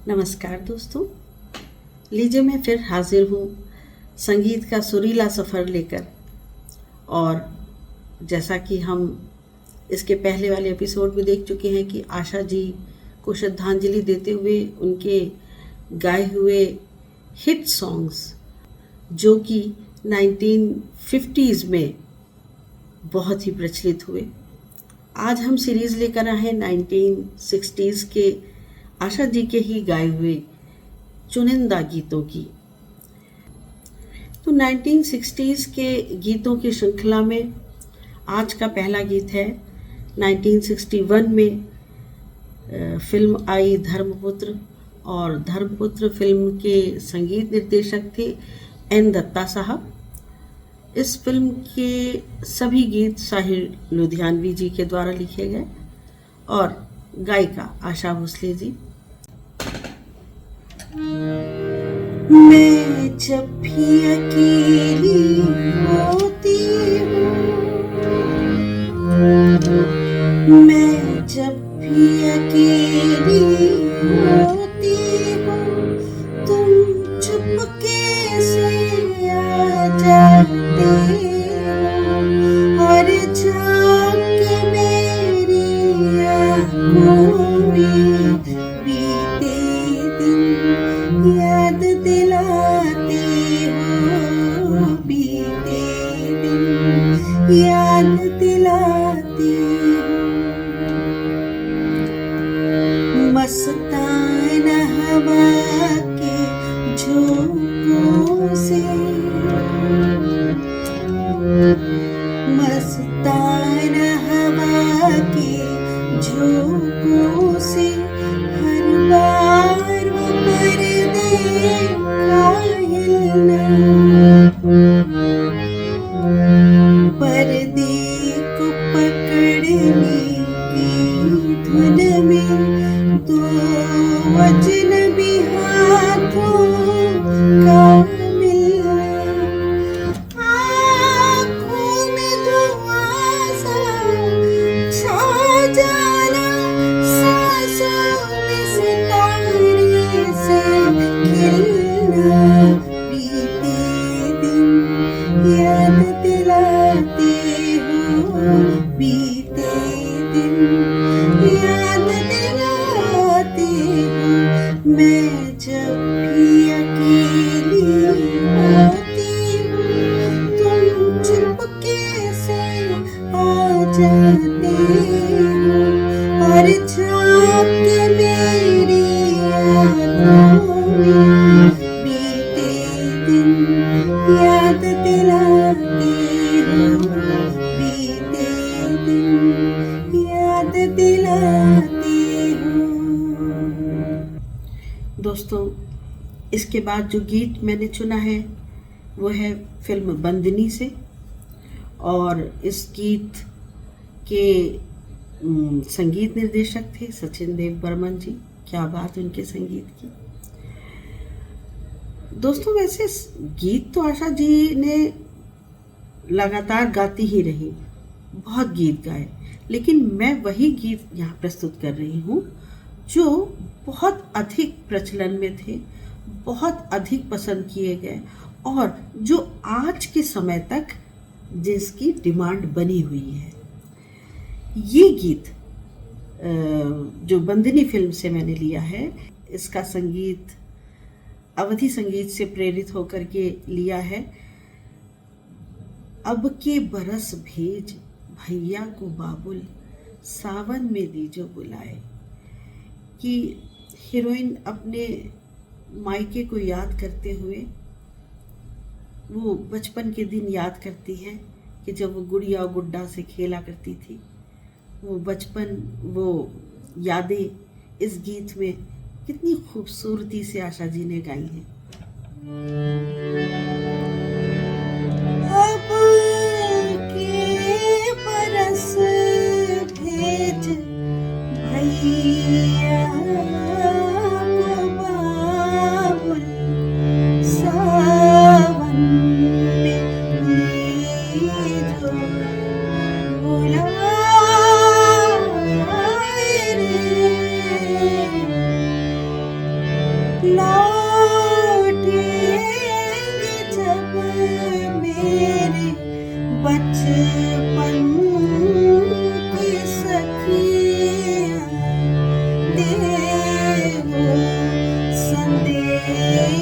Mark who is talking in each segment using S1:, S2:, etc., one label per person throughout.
S1: नमस्कार दोस्तों, लीजिए मैं फिर हाजिर हूँ संगीत का सुरीला सफ़र लेकर। और जैसा कि हम इसके पहले वाले एपिसोड में देख चुके हैं कि आशा जी को श्रद्धांजलि देते हुए उनके गाए हुए हिट सॉन्ग्स जो कि 1950s में बहुत ही प्रचलित हुए, आज हम सीरीज़ लेकर आए हैं 1960s के आशा जी के ही गाए हुए चुनिंदा गीतों की। तो 1960s के गीतों की श्रृंखला में आज का पहला गीत है 1961 में फिल्म आई धर्मपुत्र, और धर्मपुत्र फिल्म के संगीत निर्देशक थे एन दत्ता साहब। इस फिल्म के सभी गीत साहिर लुधियानवी जी के द्वारा लिखे गए और गायिका आशा भोसले जी। मैं जब भी अकेली होती हूँ, मैं जब भी अकेली होती हूँ, तुम चुपके से आ जाते हो और जाके मेरी आँखों में बीते दिन याद दिलाते हो, बीते दिन याद दिलाते हो। मस्ताना हवा के झोंकों से, मस्ताना हवा के झोंकों से हर बार वो पर्दे का हिलना, पर्दे को पकड़ने की धुन में दो अजनबी हाथों का मिलना, आँखों में धुआं सा छा जाना, सांसों में सितारे से खिलना, बीते दिन याद दिलाते हो, बीते दिन याद दिलाते हो। मैं जब भी अकेली होती हूँ, तुम चुपके से आ जाते हो और जाके मेरी आँखों में बीते दिन याद दिलाते हो, बीते दिन याद दिलाते हो। दोस्तों, इसके बाद जो गीत मैंने चुना है वो है फिल्म बंदनी से, और इस गीत के संगीत निर्देशक थे सचिन देव बर्मन जी। क्या बात उनके संगीत की। दोस्तों, वैसे गीत तो आशा जी ने लगातार गाती ही रही, बहुत गीत गाए, लेकिन मैं वही गीत यहाँ प्रस्तुत कर रही हूँ जो बहुत अधिक प्रचलन में थे, बहुत अधिक पसंद किए गए और जो आज के समय तक जिसकी डिमांड बनी हुई है। ये गीत जो बंदनी फिल्म से मैंने लिया है, इसका संगीत अवधि संगीत से प्रेरित होकर के लिया है। अब के बरस भेज भैया को बाबुल, सावन में दीजो बुलाए, कि हीरोइन अपने मायके को याद करते हुए वो बचपन के दिन याद करती है कि जब वो गुड़िया और गुड्डा से खेला करती थी। वो बचपन, वो यादें इस गीत में कितनी खूबसूरती से आशा जी ने गाई हैं। अब के बरस भेज भैया को बाबुल, सावन में दीजो बुलाए रे। लौटेंगे जब मेरे बचपन की सखियाँ देवो संदेशा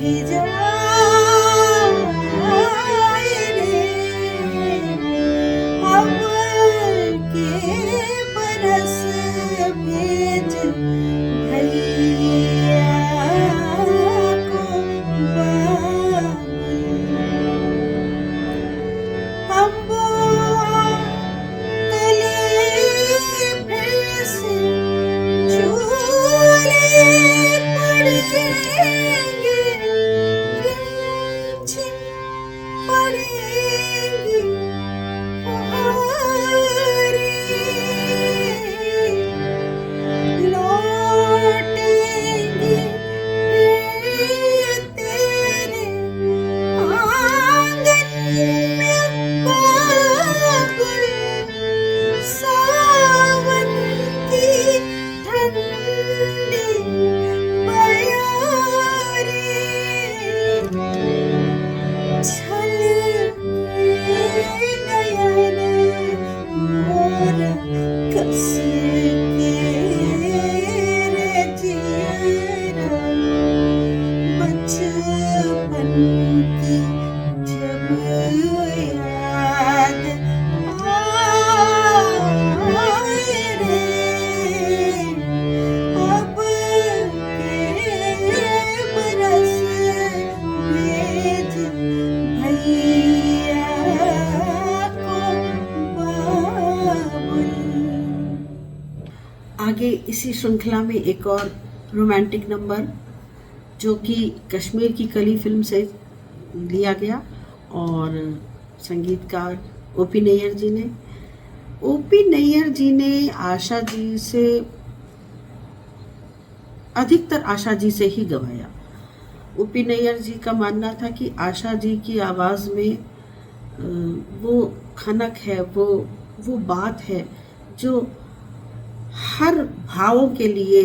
S1: भिजाए रे अब के बरस भेज भैया को बाबुल अम्बो तले फिर से झूले पड़ेंगे रिमझिम पड़ेंगी फुहारे लौटेंगे फिर तेरे आंगन में बाबुल सावन की ठंडी बयारे छलके नयन मोर कस के रे जियरा बचपन की जब याद आए रे अब के बरस भेज भैया को बाबुल। आगे इसी श्रृंखला में एक और रोमांटिक नंबर जो कि कश्मीर की कली फिल्म से लिया गया और संगीतकार ओपी नैयर जी ने। ओपी नैयर जी ने आशा जी से अधिकतर आशा जी से ही गवाया। ओपी नैयर जी का मानना था कि आशा जी की आवाज़ में वो खनक है, वो बात है जो हर भावों के लिए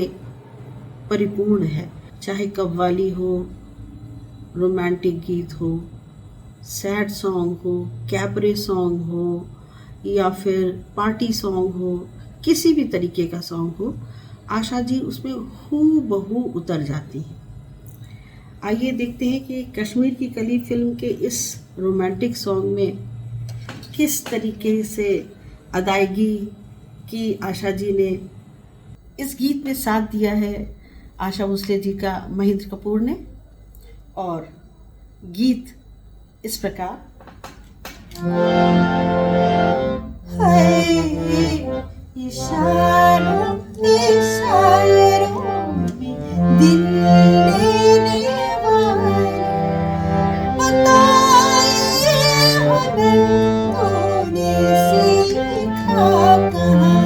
S1: परिपूर्ण है, चाहे कव्वाली हो, रोमांटिक गीत हो, सैड सॉन्ग हो, कैबरे सॉन्ग हो या फिर पार्टी सॉन्ग हो, किसी भी तरीके का सॉन्ग हो, आशा जी उसमें हूबहू उतर जाती हैं। आइए देखते हैं कि कश्मीर की कली फिल्म के इस रोमांटिक सॉन्ग में किस तरीके से अदायगी की आशा जी ने। इस गीत में साथ दिया है आशा भोसले जी का महेंद्र कपूर ने और गीत इस प्रकार है। इशारों इशारों में दिल लेने वाले बताइए हुनर तूने सीखा कहाँ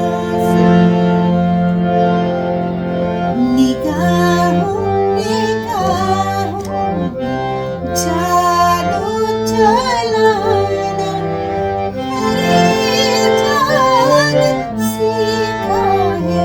S1: से। निगाहों निगाहों में जादू चलाना मेरी जान सीखा है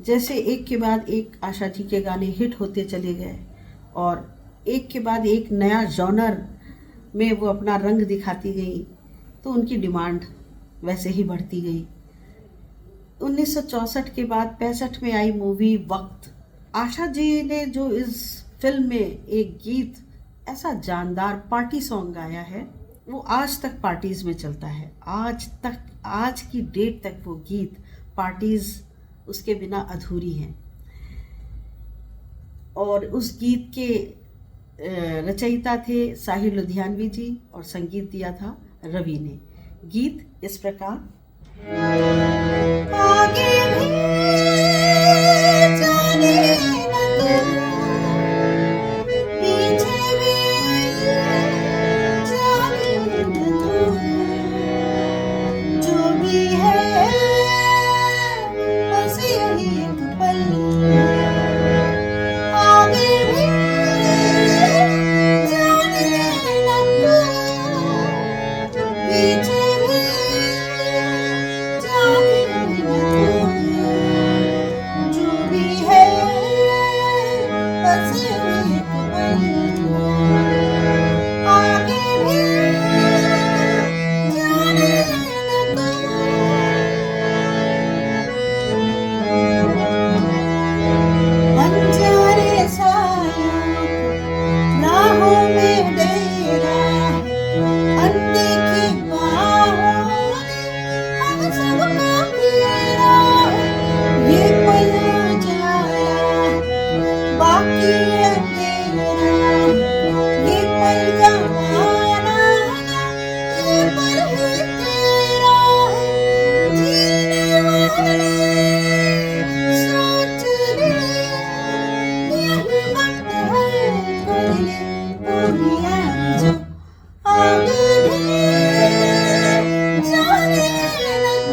S1: जैसे एक के बाद एक आशा जी के गाने हिट होते चले गए और एक के बाद एक नया जॉनर में वो अपना रंग दिखाती गई, तो उनकी डिमांड वैसे ही बढ़ती गई। 1964 के बाद 65 में आई मूवी वक्त। आशा जी ने जो इस फिल्म में एक गीत ऐसा जानदार पार्टी सॉन्ग गाया है, वो आज तक पार्टीज में चलता है। आज की डेट तक वो गीत पार्टीज उसके बिना अधूरी हैं। और उस गीत के रचयिता थे साहिर लुधियानवी जी और संगीत दिया था रवि ने। गीत इस प्रकार। आगे भी जाने न तू, पीछे भी जाने न तू, जो भी है बस यही एक पल। आगे भी जाने न तू, पीछे भी जाने न तू, जो भी है बस यही एक पल। आगे भी जाने न तू, अनजाने सायों राहों में डेरा, अनदेखी बाहों हम सबका घेरा। ये पल जाया बाकी है तेरा, ये पल गंवाना, ये पल है तेरा। जीने वाले सोच ले, यही वक्त है कर ले पूरी आरज़ू। आगे भी जाने न तू,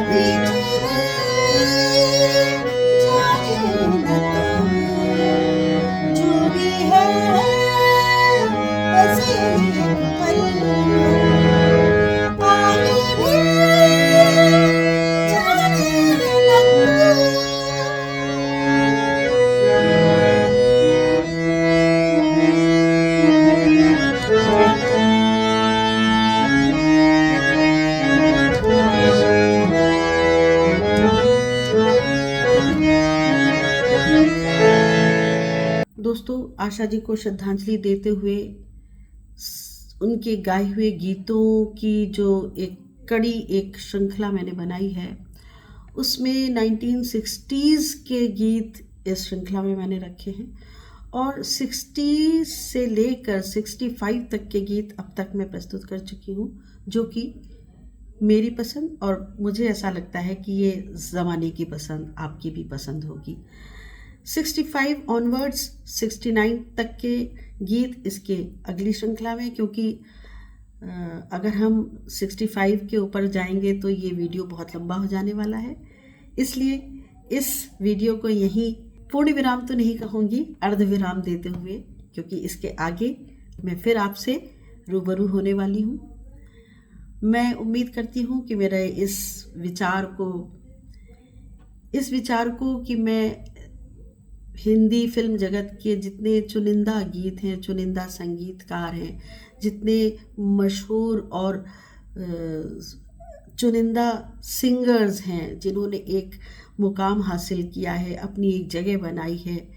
S1: पीछे भी जाने न तू, जो भी है बस यही एक पल। आगे भी जाने न तू। दोस्तों, आशा जी को श्रद्धांजलि देते हुए उनके गाए हुए गीतों की जो एक कड़ी एक श्रृंखला मैंने बनाई है, उसमें 1960s के गीत इस श्रृंखला में मैंने रखे हैं और 60 से लेकर 65 तक के गीत अब तक मैं प्रस्तुत कर चुकी हूँ, जो कि मेरी पसंद और मुझे ऐसा लगता है कि ये ज़माने की पसंद आपकी भी पसंद होगी। 65 ऑनवर्ड्स 69 तक के गीत इसके अगली श्रृंखला में, क्योंकि अगर हम 65 के ऊपर जाएंगे तो ये वीडियो बहुत लंबा हो जाने वाला है। इसलिए इस वीडियो को यहीं पूर्ण विराम तो नहीं कहूँगी, अर्ध विराम देते हुए, क्योंकि इसके आगे मैं फिर आपसे रूबरू होने वाली हूँ। मैं उम्मीद करती हूँ कि मेरे इस विचार को कि मैं हिंदी फिल्म जगत के जितने चुनिंदा गीत हैं, चुनिंदा संगीतकार हैं, जितने मशहूर और चुनिंदा सिंगर्स हैं जिन्होंने एक मुकाम हासिल किया है, अपनी एक जगह बनाई है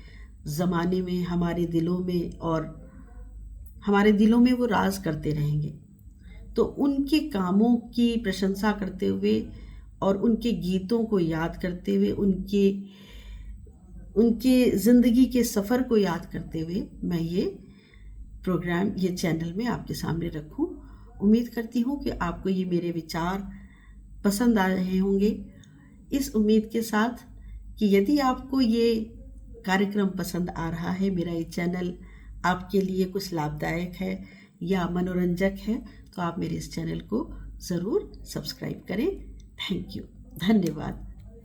S1: ज़माने में, हमारे दिलों में, और हमारे दिलों में वो राज करते रहेंगे। तो उनके कामों की प्रशंसा करते हुए और उनके गीतों को याद करते हुए, उनके ज़िंदगी के सफ़र को याद करते हुए मैं ये प्रोग्राम, ये चैनल में आपके सामने रखूं। उम्मीद करती हूँ कि आपको ये मेरे विचार पसंद आ रहे होंगे, इस उम्मीद के साथ कि यदि आपको ये कार्यक्रम पसंद आ रहा है, मेरा ये चैनल आपके लिए कुछ लाभदायक है या मनोरंजक है, तो आप मेरे इस चैनल को ज़रूर सब्सक्राइब करें। थैंक यू, धन्यवाद।